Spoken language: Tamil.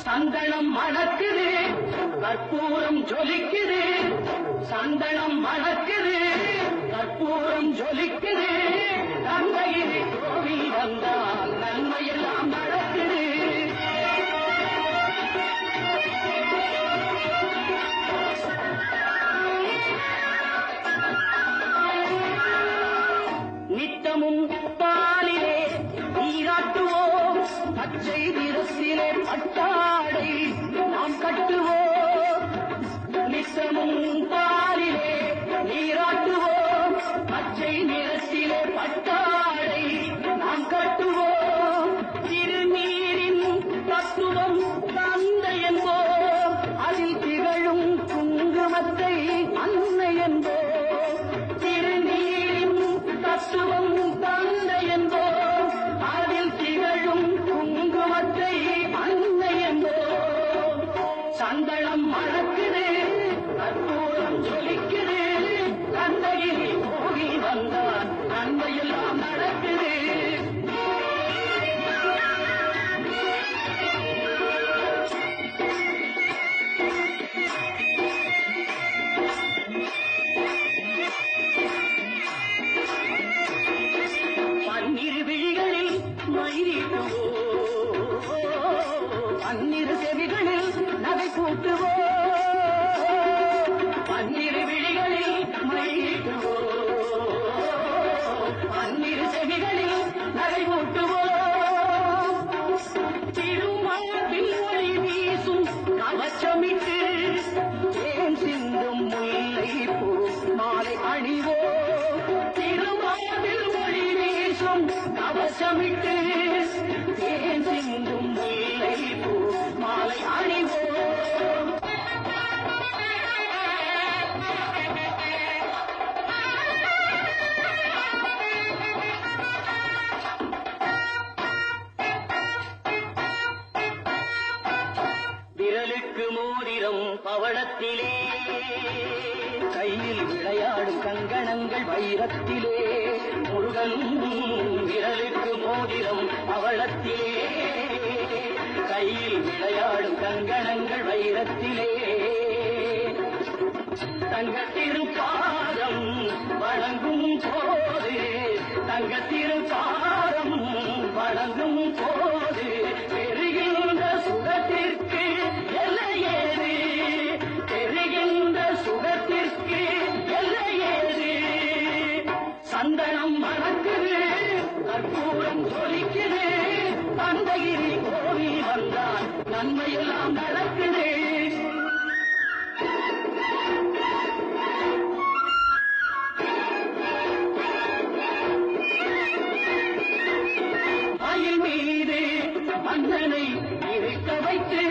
சந்தனம் மணக்குது, கற்பூரம் ஜொலிக்குது. சந்தனம் மணக்குது, கற்பூரம் ஜொலிக்குது. தந்தையிலே கோவில் வந்தால் நன்மையெல்லாம் நடக்குது. நித்தமும் பாலிலே நீராட்டுவோம், பச்சை நிறத்திலே பட்டாடை நாம் கட்டுவோம். நித்தமும் பாலிலே நீராட்டுவோம், பச்சை நிறத்திலே பட்டாடை நாம் கட்டுவோம். திருநீரின் தத்துவம் தந்தை என்போம், அதில் திகழும் குங்குமத்தை அன்னை என்போம். திருநீரின் தத்துவம் தந்தை என்போம், அதில் திகழும் குங்குமத்தை அன்னை என்போம். சந்தனம் மணக்குது, கற்பூரம் ஜொலிக்குது. தந்தையில் போகி வந்தால் நன்மையெல்லாம் நடக்குது. பன்னிரு விழிகளில் மயிலிடுவோம், பன்னிரு செவிகளில் நகை கூட்டுவோம். பன்னிரு விழிகளில் மயிலிடுவோம், பன்னிரு செவிகளில் நகை கூட்டுவோம். திருமார்பில் ஒளி வீசும் கவச்சமிட்டு தேன் சிந்தும் முல்லை பூ மாலை அணிவோம். திருமார்பில் ஒளி வீசும் கவசமிட்டு தேன் சிந்தும் முல்லை பூ மாலை அணிவோம். விரலுக்கு மோதிரம் பவளத்திலே, கையில் விளையாடும் கங்கணங்கள் வைரத்திலே. முருகனும் விரலுக்கு மோதிரம் பவளத்திலே, கையில் விளையாடும் கங்கணங்கள் வைரத்திலே. தங்கத்திருப்பாதம் வழங்கும் போது, தங்கத்திருப்பாதம் வழங்கும் போது பெறுகின்ற சுகத்திற்கு எல்லையேது, பெறுகின்ற சுகத்திற்கு எல்லையேது. சந்தனம் மணக்குது, கற்பூரம் ஜொலிக்குது. தந்தையில் கோவில் வந்தால் நன்மையெல்லாம் நடக்குது. மயில் மீது மன்னனை இருக்க வைத்து